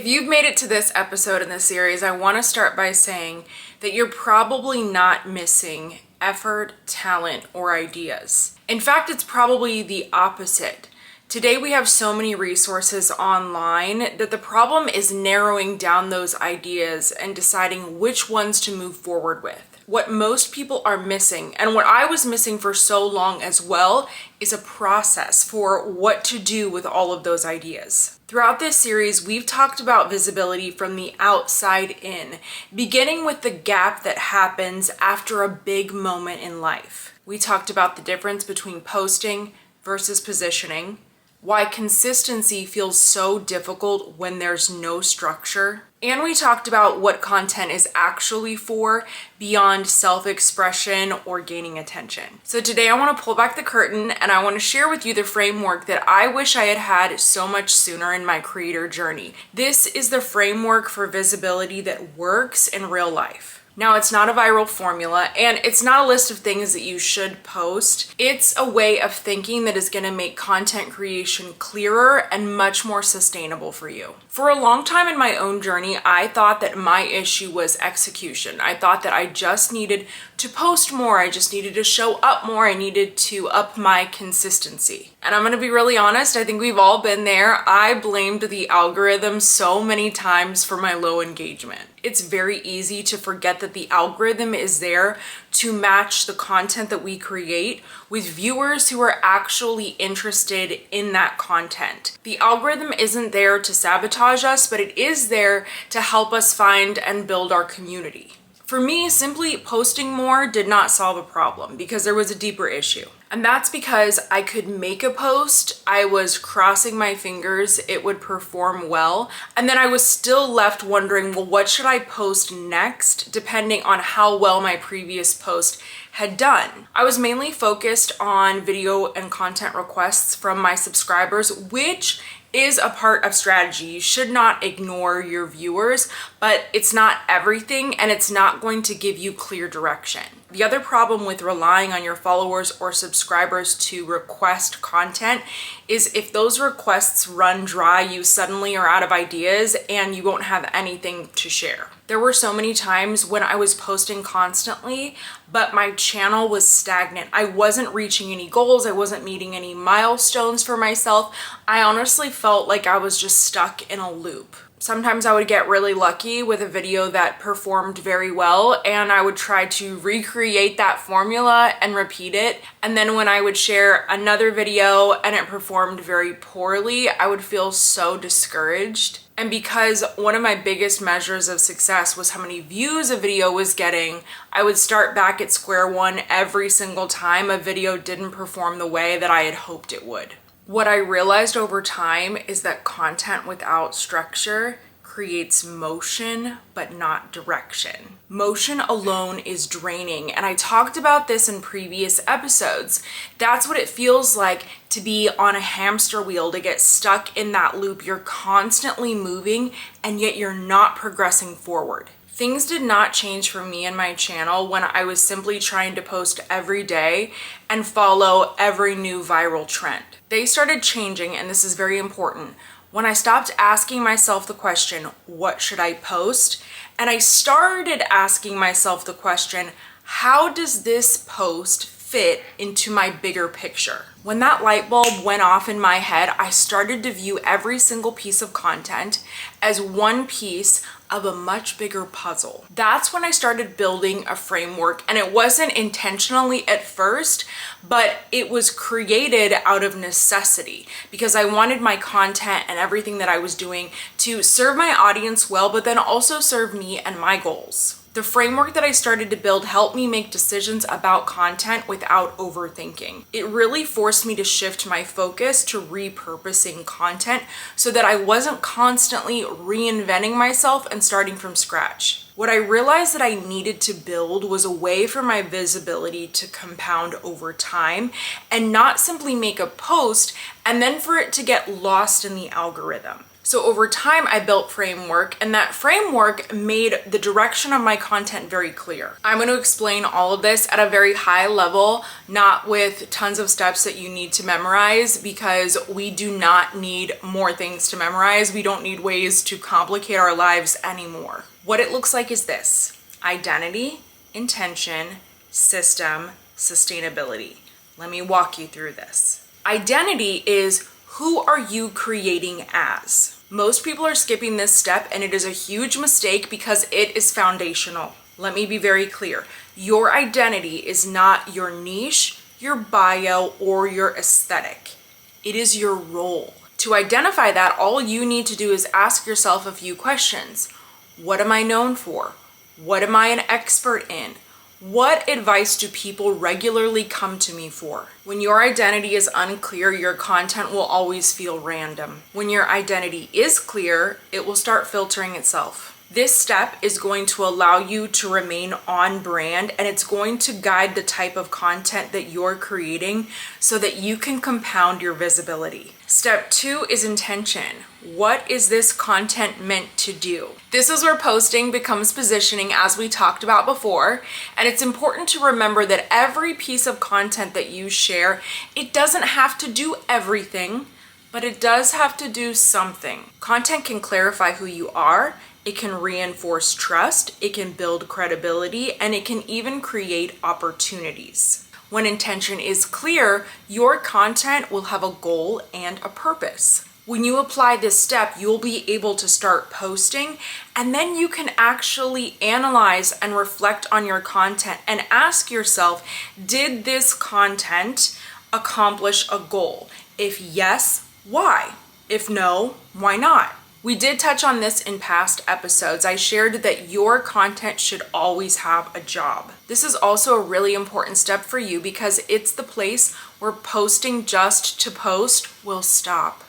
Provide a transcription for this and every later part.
If you've made it to this episode in this series, I want to start by saying that you're probably not missing effort, talent, or ideas. In fact, it's probably the opposite. Today we have so many resources online that the problem is narrowing down those ideas and deciding which ones to move forward with. What most people are missing, and what I was missing for so long as well, is a process for what to do with all of those ideas. Throughout this series, we've talked about visibility from the outside in, beginning with the gap that happens after a big moment in life. We talked about the difference between posting versus positioning, why consistency feels so difficult when there's no structure, and we talked about what content is actually for beyond self-expression or gaining attention. So today I want to pull back the curtain and I want to share with you the framework that I wish I had had so much sooner in my creator journey. This is the framework for visibility that works in real life. Now, it's not a viral formula, and it's not a list of things that you should post. It's a way of thinking that is going to make content creation clearer and much more sustainable for you. For a long time in my own journey, I thought that my issue was execution. I thought that I just needed to post more. I just needed to show up more. I needed to up my consistency. And I'm going to be really honest, I think we've all been there. I blamed the algorithm so many times for my low engagement. It's very easy to forget that the algorithm is there to match the content that we create with viewers who are actually interested in that content. The algorithm isn't there to sabotage us, but it is there to help us find and build our community. For me, simply posting more did not solve a problem because there was a deeper issue. And that's because I could make a post, I was crossing my fingers it would perform well, and then I was still left wondering, well, what should I post next, depending on how well my previous post had done. I was mainly focused on video and content requests from my subscribers, which is a part of strategy. You should not ignore your viewers, but it's not everything and it's not going to give you clear direction. The other problem with relying on your followers or subscribers to request content is if those requests run dry, you suddenly are out of ideas and you won't have anything to share. There were so many times when I was posting constantly, but my channel was stagnant. I wasn't reaching any goals. I wasn't meeting any milestones for myself. I honestly felt like I was just stuck in a loop. Sometimes I would get really lucky with a video that performed very well and I would try to recreate that formula and repeat it. And then when I would share another video and it performed very poorly, I would feel so discouraged. And because one of my biggest measures of success was how many views a video was getting, I would start back at square one every single time a video didn't perform the way that I had hoped it would. What I realized over time is that content without structure creates motion, but not direction. Motion alone is draining, and I talked about this in previous episodes. That's what it feels like to be on a hamster wheel, to get stuck in that loop. You're constantly moving, and yet you're not progressing forward. Things did not change for me and my channel when I was simply trying to post every day and follow every new viral trend. They started changing, and this is very important, when I stopped asking myself the question, what should I post? And I started asking myself the question, how does this post fit into my bigger picture? When that light bulb went off in my head, I started to view every single piece of content as one piece of a much bigger puzzle. That's when I started building a framework, and it wasn't intentionally at first, but it was created out of necessity because I wanted my content and everything that I was doing to serve my audience well, but then also serve me and my goals. The framework that I started to build helped me make decisions about content without overthinking. It really forced me to shift my focus to repurposing content so that I wasn't constantly reinventing myself and starting from scratch. What I realized that I needed to build was a way for my visibility to compound over time and not simply make a post and then for it to get lost in the algorithm. So over time, I built framework, and that framework made the direction of my content very clear. I'm going to explain all of this at a very high level, not with tons of steps that you need to memorize, because we do not need more things to memorize. We don't need ways to complicate our lives anymore. What it looks like is this: identity, intention, system, sustainability. Let me walk you through this. Identity is, who are you creating as? Most people are skipping this step, and it is a huge mistake because it is foundational. Let me be very clear. Your identity is not your niche, your bio, or your aesthetic. It is your role. To identify that, all you need to do is ask yourself a few questions. What am I known for? What am I an expert in? What advice do people regularly come to me for? When your identity is unclear, your content will always feel random. When your identity is clear, it will start filtering itself. This step is going to allow you to remain on brand, and it's going to guide the type of content that you're creating so that you can compound your visibility. Step 2 is intention. What is this content meant to do? This is where posting becomes positioning, as we talked about before, and it's important to remember that every piece of content that you share, it doesn't have to do everything, but it does have to do something. Content can clarify who you are. It can reinforce trust, it can build credibility, and it can even create opportunities. When intention is clear, your content will have a goal and a purpose. When you apply this step, you'll be able to start posting, and then you can actually analyze and reflect on your content and ask yourself, did this content accomplish a goal? If yes, why? If no, why not? We did touch on this in past episodes. I shared that your content should always have a job. This is also a really important step for you because it's the place where posting just to post will stop.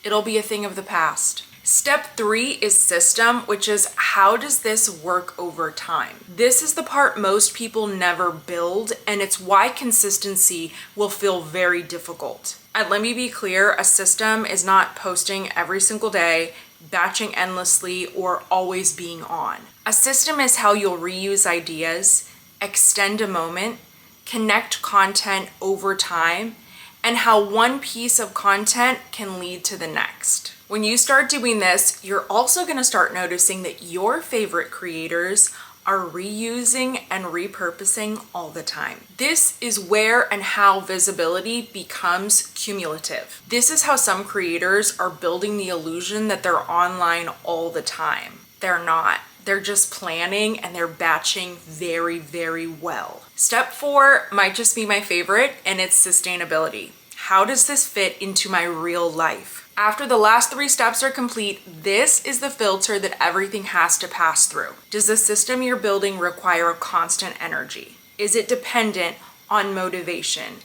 It'll be a thing of the past. Step 3 is system, which is, how does this work over time? This is the part most people never build, and it's why consistency will feel very difficult. And let me be clear, a system is not posting every single day, batching endlessly, or always being on. A system is how you'll reuse ideas, extend a moment, connect content over time, and how one piece of content can lead to the next. When you start doing this, you're also going to start noticing that your favorite creators are reusing and repurposing all the time. This is where and how visibility becomes cumulative. This is how some creators are building the illusion that they're online all the time. They're not. They're just planning, and they're batching very, very well. Step 4 might just be my favorite, and it's sustainability. How does this fit into my real life? After the last 3 steps are complete, this is the filter that everything has to pass through. Does the system you're building require constant energy? Is it dependent on motivation?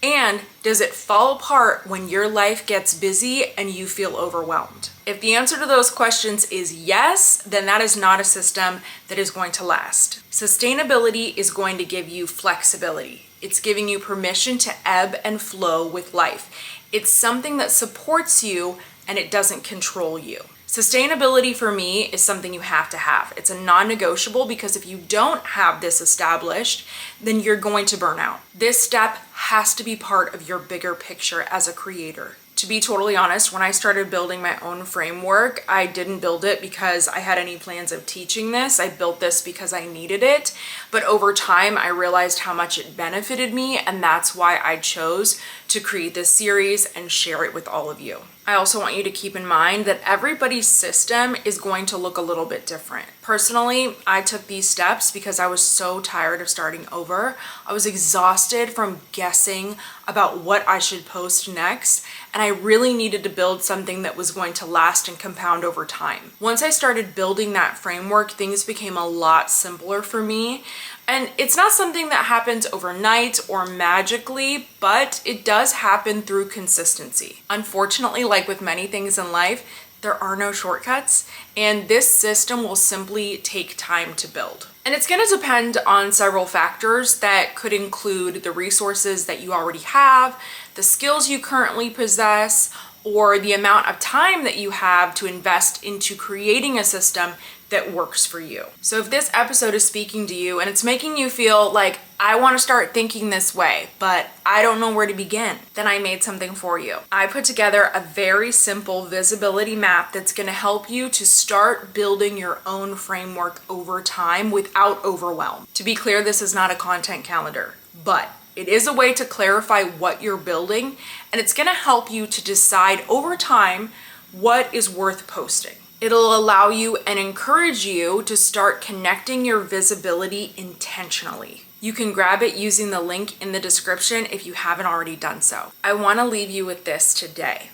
And does it fall apart when your life gets busy and you feel overwhelmed? If the answer to those questions is yes, then that is not a system that is going to last. Sustainability is going to give you flexibility. It's giving you permission to ebb and flow with life. It's something that supports you and it doesn't control you. Sustainability for me is something you have to have. It's a non-negotiable because if you don't have this established, then you're going to burn out. This step has to be part of your bigger picture as a creator. To be totally honest, when I started building my own framework, I didn't build it because I had any plans of teaching this. I built this because I needed it. But over time, I realized how much it benefited me, and that's why I chose to create this series and share it with all of you. I also want you to keep in mind that everybody's system is going to look a little bit different. Personally, I took these steps because I was so tired of starting over. I was exhausted from guessing about what I should post next, and I really needed to build something that was going to last and compound over time. Once I started building that framework, things became a lot simpler for me. And it's not something that happens overnight or magically, but it does happen through consistency. Unfortunately, like with many things in life, there are no shortcuts, and this system will simply take time to build. And it's going to depend on several factors that could include the resources that you already have, the skills you currently possess, or the amount of time that you have to invest into creating a system that works for you. So if this episode is speaking to you and it's making you feel like, I want to start thinking this way, but I don't know where to begin, then I made something for you. I put together a very simple visibility map that's going to help you to start building your own framework over time without overwhelm. To be clear, this is not a content calendar, but it is a way to clarify what you're building, and it's going to help you to decide over time what is worth posting. It'll allow you and encourage you to start connecting your visibility intentionally. You can grab it using the link in the description if you haven't already done so. I want to leave you with this today.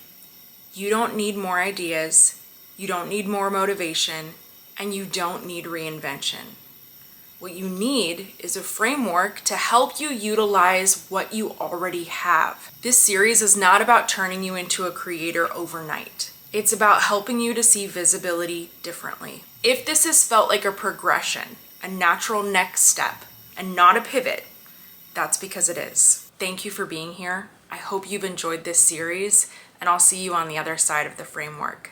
You don't need more ideas, you don't need more motivation, and you don't need reinvention. What you need is a framework to help you utilize what you already have. This series is not about turning you into a creator overnight. It's about helping you to see visibility differently. If this has felt like a progression, a natural next step, and not a pivot, that's because it is. Thank you for being here. I hope you've enjoyed this series, and I'll see you on the other side of the framework.